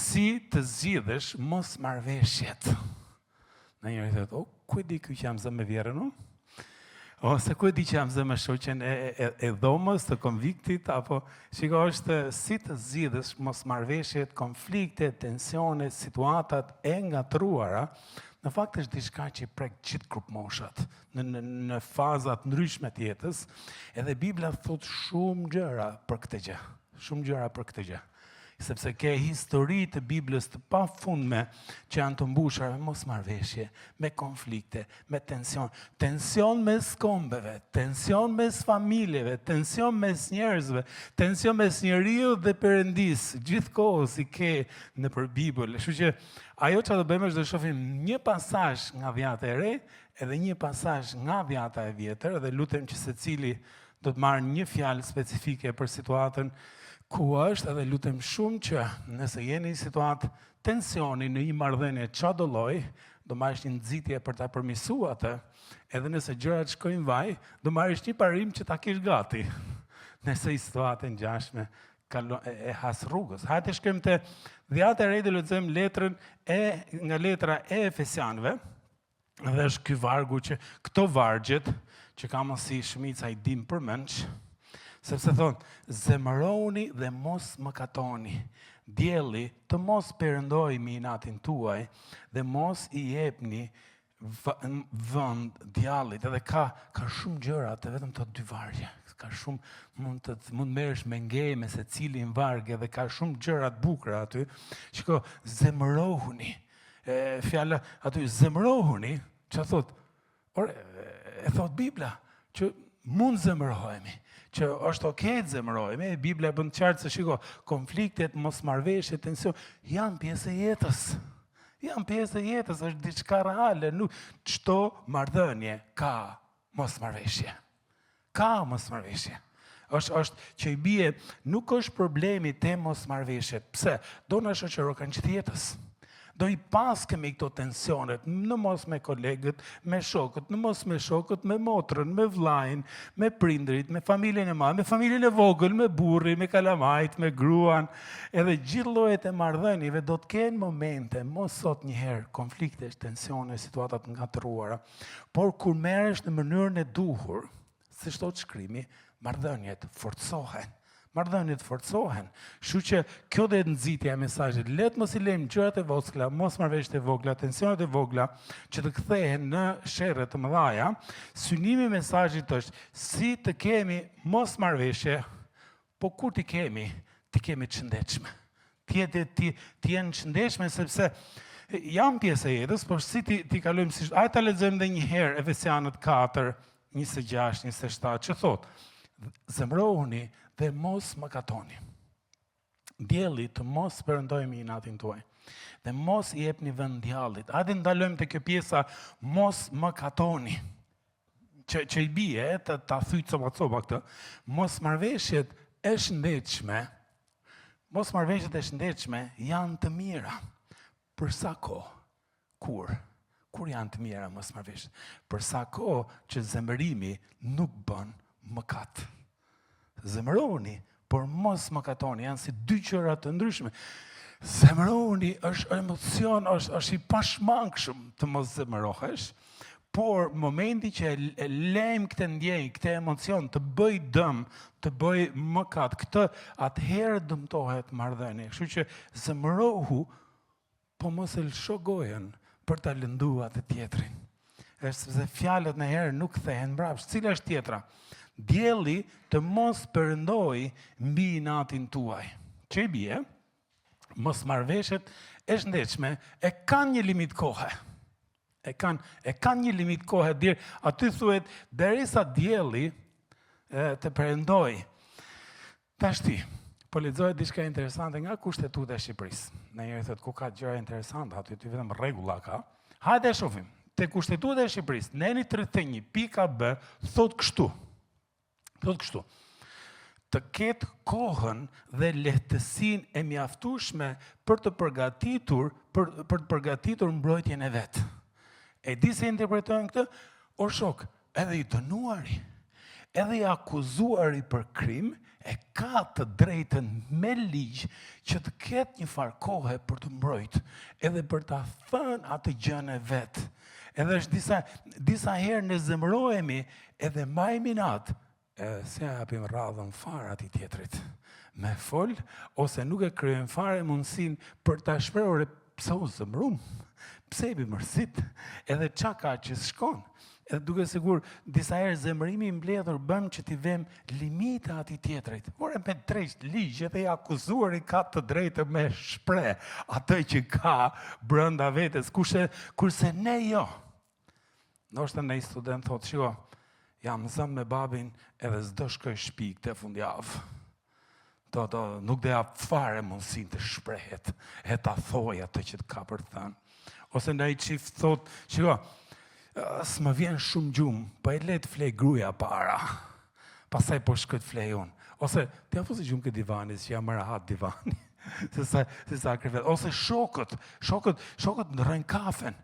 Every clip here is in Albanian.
si të zgjidhësh mosmarrëveshjet. Në njëri thotë, ku e di ky që jam zë me vjerën, no? Ose ku e di që jam zë me shoqen e dhomës, të konviktit, apo shiko është si të zgjidhësh mosmarrëveshjet, konfliktet, tensionet, situatat e ngatruara, në fakt është diçka që prek gjithë grup moshat, në fazat ndryshme të jetës, edhe Bibla thot shumë gjëra për këtë gjë, shumë gjëra për këtë gjë. Sepse ke histori të Biblës të pafundme që janë të mbushura me mosmarrëveshje, me konflikte, me tension. Tension mes kombeve, tension mes familjeve, tension mes njerëzve, tension mes njeriu dhe Perëndis. Gjithkohës i ke nëpër Bibël. Kështu që ajo që do bëjmë është të shohim një pasazh nga Vjata e Re edhe një pasazh nga Vjata e Vjetër dhe lutem që secili do të marrë një fjalë specifike për situatën ku është, edhe lutem shumë që nëse jeni në situatë tensioni në një marrëdhënie çdo lloj, do marrësh një nxitje për ta përmirësuar atë, edhe nëse gjërat shkojnë vaj, do marrësh një parim që ta kesh gati. Nëse i situatë ngjashme e has rrugës. Hajde shkojmë te Vjata e Re dhe lexojmë letrën nga letra e Efesianëve. Dhe është ky vargu që këto vargjet që kam si shumica i dim përmendsh, sepse thonë, zemëroni dhe mos mëkatoni, dielli të mos perëndojë minatin tuaj dhe mos i jepni vend djallit. Edhe ka shumë gjëra të vetëm të dy vargje. Ka shumë, mund merresh me ngej me secilin varg edhe ka shumë gjëra të bukura aty. Shiko, zemërohuni. Fjala aty zemërohuni, çfarë thot? E thot Bibla që mund zemërohemi, që është okej të zemërohemi. Bibla bën qartë se shiko, konfliktet, mosmarrëveshjet, tension janë pjesë e jetës. Janë pjesë e jetës, është diçka reale, nuk çdo marrëdhënie ka mosmarrëveshje. Ka mosmarrëveshje. Është që i bie, nuk është problemi te mosmarrëveshjet. Pse? Do na shoqëro kanë gjithë jetës. Do i pas kemi këto tensionet, në mos me kolegët, me shokët, në mos me shokët, me motrën, me vllajin, me prindrit, me familjen e madhe, me familjen e vogël, me burrin, me kalamajt, me gruan, edhe gjithë llojet e marrëdhënieve do të kenë momente, mos sot një herë, konflikte, tensione, situatat ngatruara, por kur merresh në mënyrën e duhur, siç thot shkrimi, marrëdhëniet forcohen. Marrëdhëniet forcohen. Kështu që kjo dhe nxitja e mesazhit, le të mos i lejmë gjërat e voskla, mosmarrëveshjet e vogla, tensionet e vogla që të kthehen në sherrë të mëdha. Synimi i mesazhit është si të kemi mosmarrëveshje, po kur ti kemi të shëndetshme. Ti jenë shëndetshme sepse janë pjesë e jetës, por si ti kalojmë si hajde ta lexojmë edhe një herë Efesianët 4, 26, 27, që thotë: zemërohuni dhe mos mëkatoni. Dielli të mos perëndojë minatin tuaj. Dhe mos i jepni vend djallit. Hajde ndalojmë te kjo pjesa mos mëkatoni. Që i bie ta thyj copa këtë. Mosmarrëveshjet e shëndetshme, janë të mira. Për sa kohë? Kur janë të mira mosmarrëveshjet? Për sa kohë që zemërimi nuk bën mëkat. Zemëroni, por mos mëkatoni, janë si dy gjëra të ndryshme. Zemëroni është emocion, është i pashmangshëm të mos zemërohesh, por momenti që e lejmë këtë ndjenjë, këtë emocion të bëj dëm, të bëj mëkat, atëherë dëmtohet marrëdhënia. Kështu që zemërohu, po mos e lësho gojen për ta lënduar të tjetrin. Është se fjalët në herë nuk kthehen mbrapsht. Cila është tjetra? Dielli të mos perëndojë mbi inatin tuaj. Që i bie, mosmarrëveshjet e shëndetshme e kanë një limit kohe. E kanë një limit kohe deri aty thuhet derisa dielli të perëndojë. Tashti, po lexoj diçka interesante nga Kushtetuta e Shqipërisë. Ndonjëherë thotë ku ka gjëra interesante, aty vetëm rregulla ka. Hajde shohim. Te Kushtetuta e Shqipërisë, neni 31.b thotë kështu. Të ketë kohën dhe lehtësinë e mjaftueshme për të përgatitur mbrojtjen e vet. E di se interpretojnë këtë? O shok, edhe i dënuari, edhe i akuzuari për krim, e ka të drejtën me ligj që të ketë një farë kohe për të mbrojtë, edhe për ta thënë atë gjën e vet. Edhe është disa herë ne zemërohemi edhe më i minat, se japim radhën fare atij tjetrit. Me fol, ose nuk e kryejmë fare mundësinë për ta shprehur pse u zemërum, pse i mërsit, edhe çka ka që shkon. Edhe duke sigur, disa herë zemërimi i mbledhur bën që t'i vëmë limita atij tjetrit. Por me drejt ligj edhe i akuzuari ka të drejtë me shpreh atë që ka brenda vetes, kurse ne jo. Ndoshta një student thotë, shiko, jam zëm me babin edhe s'do shkoj shtëpi këtë fundjavë. Nuk dhe jap fare mundësinë të shprehet, e ta thoj atë që ka për të thënë. Ose ndaj çift thotë, shiko, s'më vjen shumë gjumë, po e le të flej gruaja para. Pastaj po shkoj të flej unë. Ose t'ja fusi gjumë këtë divani, që jam më rahat divani. se sa krevet. Ose shokët ndërrojnë kafen.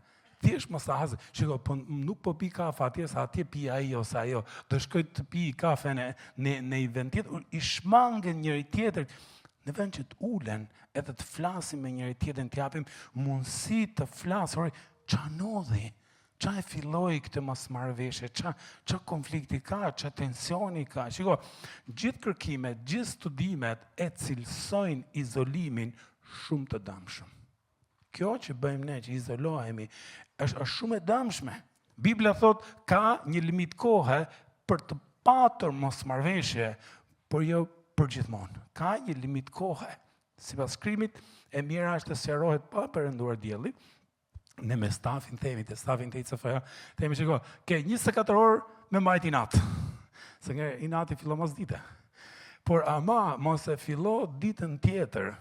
Thjesht mos ta hazë. Shiko, nuk po pi kafe atje, sa atje pi ai ose ajo. Do shkoj të pi kafe në i vend tjetër, i shmangen njëri tjetër. Në vend që të ulen edhe të flasim me njëri tjetër, të japim mundësi të flasë. Qa nodhi? Qa e filloi këtë mosmarrëveshje, qa konflikti ka, qa tensioni ka. Shiko, gjithë kërkimet, gjithë studimet e cilësojnë izolimin shumë të dëmshëm. Kjo që bëjmë ne, që izolohemi, është shumë e dëmshme. Biblia thot, ka një limit kohe për të patur mosmarrëveshje, por jo për gjithmonë. Ka një limit kohe. Sipas shkrimit, e mira është të sqarohet pa perënduar dielli. Ne me stafin themi, te stafin te ICF-ja, themi shiko, ke 24 orë me majt inat. Se nga inati fillo mos dite. Por ama mos e fillo ditën tjetër,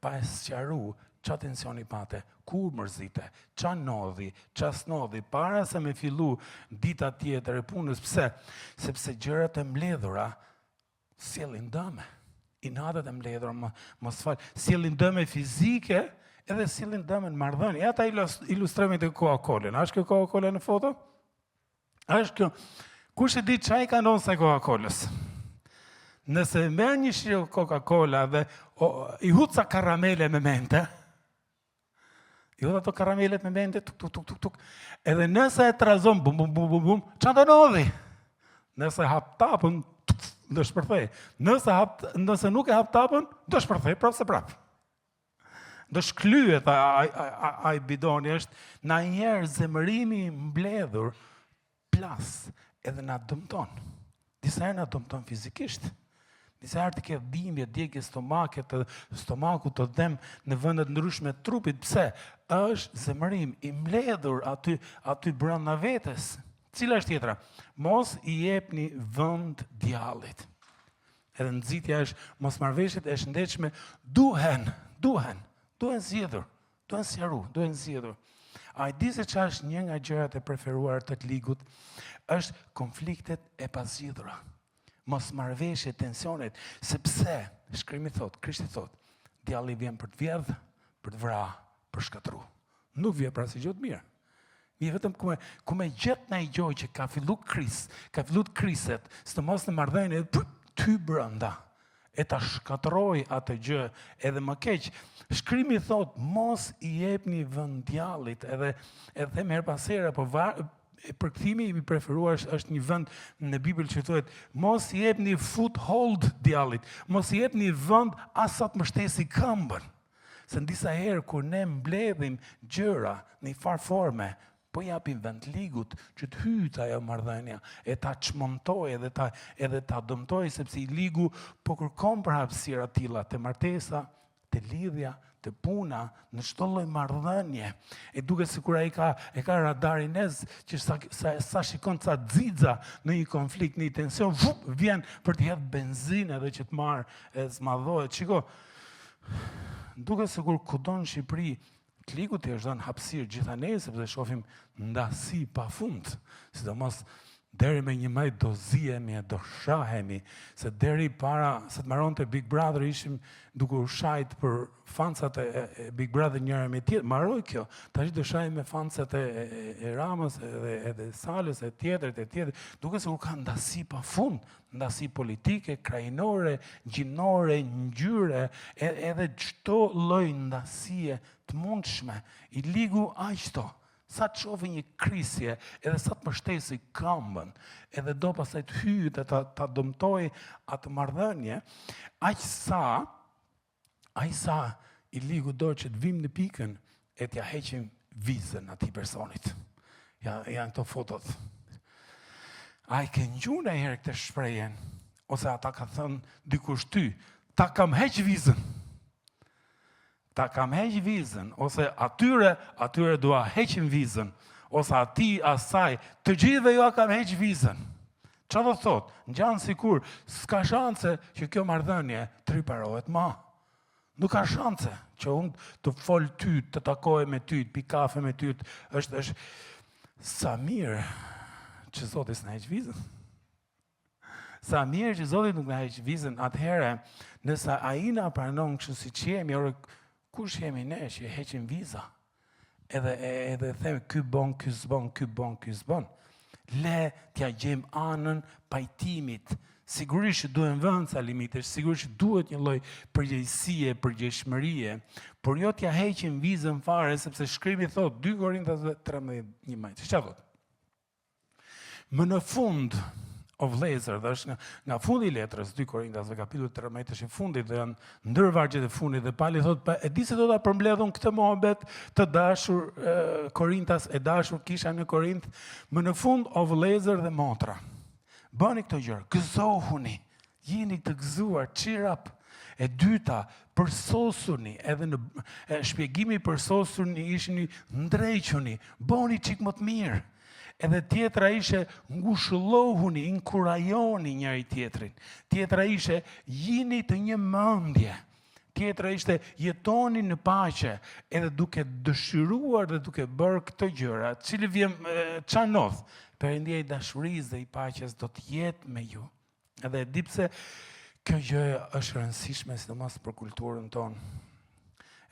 pa e sqaru qa tensioni pate, kur mërzite, qa nodhi, qa snodhi, para se me fillu dita tjetër e punës. Pse? Sepse gjërat e mbledhura sjellin dëme. Inatet e mbledhura, mos fal, sjellin dëme fizike, edhe sjellin dëme në marrëdhënie. Ata ilustrojmë të Coca-Colën. A është kjo Coca-Cola në foto? A është kjo? Kush e di çaj ka ndonë sa Coca-Colës? Nëse merr një shirë Coca-Cola dhe i hut sa karamele me mente, i hut ato karamelet me mente, tuk. Edhe nëse e trazon, bum, qa do nodhi? Nëse hap tapën, do shpërthej. Nëse nuk e hap tapën, do shpërthej, prapë se prapë. Do shklyet a i bidoni, është na njerë zemërimi mbledhur plas edhe na dëmton. Disa herë na dëmton fizikisht. Disa herë të ke dhimbje, djegje stomaku të dhem në vendet ndryshme të trupit. Pse? Është zemërim i mbledhur aty brenda vetes. Cila është tjetra? Mos i jepni vend djallit. Edhe nxitja është mosmarrëveshjet e shëndetshme duhen zgjedhur, duhen sqaruar, duhen zgjedhur. A i di se çfarë është një nga gjërat e preferuara të ligut? Është konfliktet e pazgjedhura. Mosmarrëveshje, tensionet, sepse shkrimi thot, Krishti thot, djalli vjen për të vjedh, për të vrarë, për shkatru. Nuk vjen pra si gjë të mirë. Vjen vetëm ku me gjet në i gjoj që ka fillu kriset, së të mos në marrëdhënie ty brenda. E ta shkatroj atë gjë edhe më keq. Shkrimi thot, mos i jepni vend djallit, edhe them her pas here, po përkthimi i preferuar është një vend në Bibël që thuhet, mos i jepni foothold djallit, mos i jepni vend as sa të mbështesi këmbën. Se në disa herë kur ne mbledhim gjëra në farë forme, po japim vend ligut që të hyjë ajo marrëdhënia, e ta çmontoj edhe ta dëmtoj, sepse i ligu po kërkon për hapësira të tilla, të martesa, të lidhja, të puna, në çdo lloj marrëdhënie. E duket sikur ai e ka radarin që sa shikon ca xixa në një konflikt, në një tension, vjen për të hedhur benzinë edhe që të marrë e zmadhohet. Shiko, duket sikur kudo në Shqipëri ligut i është dhënë hapësirë gjithanej, sepse shohim ndasi pafund, sidomos deri me një maj do zihemi e do shahemi, se deri para se të maron të Big Brother ishim duke u shajt për fancat e Big Brother njëra me tjetër, maroj kjo, ta që do shajt me fancat e Ramës edhe Salës e tjetër, duke se u ka ndasi pa fund, ndasi politike, krajinore, gjinore, ngjyre, edhe çdo lloj ndasie të mundshme, i ligu aqto. Sa të shofi një krisje, edhe sa të mështesi këmbën, edhe do pasaj të hyjë dhe ta dëmtoj atë marrëdhënie, aq sa i ligu do që të vim në pikën e t'ja heqim vizën atij personit. Janë këto fotot. A i ke ngjune herë këtë shprejen, ose ata ka thënë dikush ty, ta kam heq vizën. Ta kam heq vizën, ose atyre dua heqim vizën, ose ati, asaj, të gjithve jo kam heq vizën. Qa do thot? Në gjanë sikur, s'ka shanse që kjo marrëdhënie të riparohet ma. Nuk ka shanse që unë të fol ty, të takoj me ty, të pi kafe me ty, është sa mirë që Zotis në heq vizën. Sa mirë që Zotit nuk në heq vizën, atëhere, nësa a i na pranon kështu si që jemi, kush jemi ne që heqim viza? Edhe themi, ky bon, ky s'bon, ky bon, ky s'bon. Le t'ja gjem anën pajtimit. Sigurisht që duhen vënë ca limitesh, sigurisht që duhet një lloj përgjegjësie, përgjegjshmërie, por jo t'ja heqim vizën fare, sepse shkrimi thot 2 Korintasve 13:1. Çfarë thot? Më në fund, o vëllezër, dhe është nga fundi i letrës 2 Korintasve, kapitulli 13 është i fundit dhe janë ndër vargjet e fundit dhe Pali thot, e di se do ta përmbledhun këtë mohabet të dashur Korintas, e dashur kisha në Korint, më në fund o vëllezër dhe motra, bëni këto gjëra, gëzohuni, jeni të gëzuar, cheer up. E dyta, përsosuni, edhe në shpjegimi përsosuni ishini ndrejquni, bëni çik më të mirë. Edhe tjetra ishe ngushëllohuni, inkurajoni njëri tjetrin. Tjetra ishe jini të një mendje. Tjetra ishte jetoni në paqe, edhe duke dëshiruar dhe duke bërë këto gjëra, cili vjen çanodh, Perëndia i dashurisë dhe i paqes do të jetë me ju. Edhe di pse kjo gjë është rëndësishme sidomos për kulturën tonë.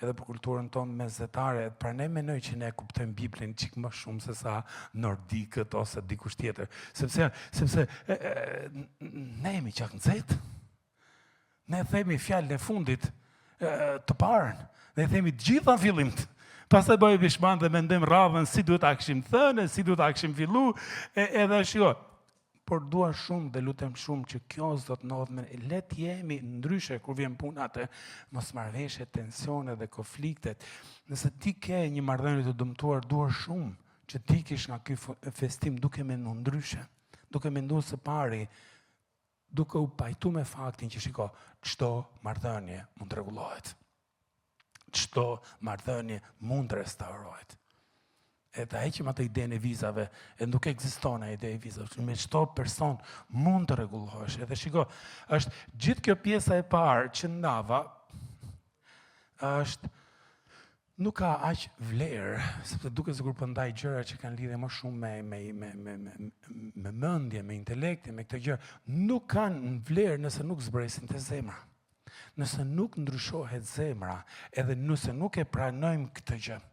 Edhe për kulturën tonë mesetare, pra ne menoj që ne kuptojmë Biblin çik më shumë se sa nordikët ose dikush tjetër. Sepse ne jemi qak nxehtë. Ne themi fjalën e fundit të parën. Ne themi të gjitha në fillimt. Pastaj bëjmë pishman dhe mendojmë radhën si duhet ta kishim thënë, si duhet ta kishim fillu, edhe shiko. Por dua shumë dhe lutem shumë që kjo s'do të ndodhë me le të jemi ndryshe kur vjen puna te mosmarrëveshjet, tensionet dhe konfliktet. Nëse ti ke një marrëdhënie të dëmtuar, dua shumë që ti kish nga ky festim duke menduar ndryshe, duke menduar së pari, duke u pajtu me faktin që shiko, çdo marrëdhënie mund të rregullohet. Çdo marrëdhënie mund të restaurohet. E ta heqim atë idenë e vizave, e nuk ekziston ai ide e vizave. Me çdo person mund të rregullohesh. Edhe shiko, është gjithë kjo pjesa e parë që ndava, është nuk ka aq vlerë, sepse duket sikur po ndaj gjëra që kanë lidhje më shumë me mendje, me intelektin, me këto gjëra. Nuk kanë vlerë nëse nuk zbresin te zemra. Nëse nuk ndryshohet zemra, edhe nëse nuk e pranojmë këtë gjë.